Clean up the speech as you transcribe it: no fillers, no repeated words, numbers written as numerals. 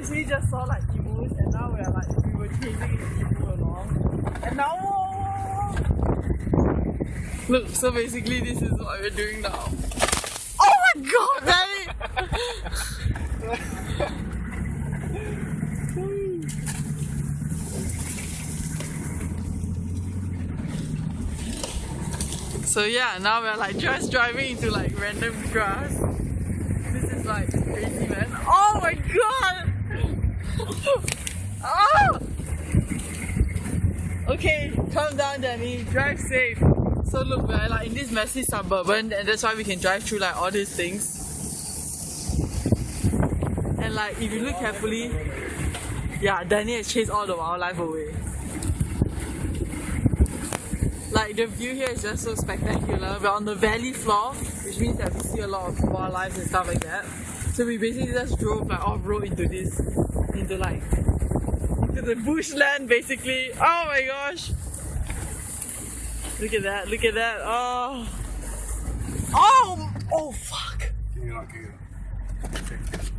basically just saw like emus, and now we were chasing an emu along, and now look. So basically, this is what we're doing now. Oh my god, Danny! So yeah, now we're like just driving into like random grass. This is like crazy, man. Oh my god! Oh! Okay, calm down, Danny. Drive safe. So look, we're like in this messy suburban, and that's why we can drive through like all these things. And like if you look carefully, yeah, Danny has chased all the wildlife away. Like the view here is just so spectacular. We're on the valley floor, which means that we see a lot of wildlife and stuff like that. So we basically just drove like off-road into the bushland basically. Oh my gosh! Look at that! Look at that! Oh! Oh! Oh fuck! Can you not get it?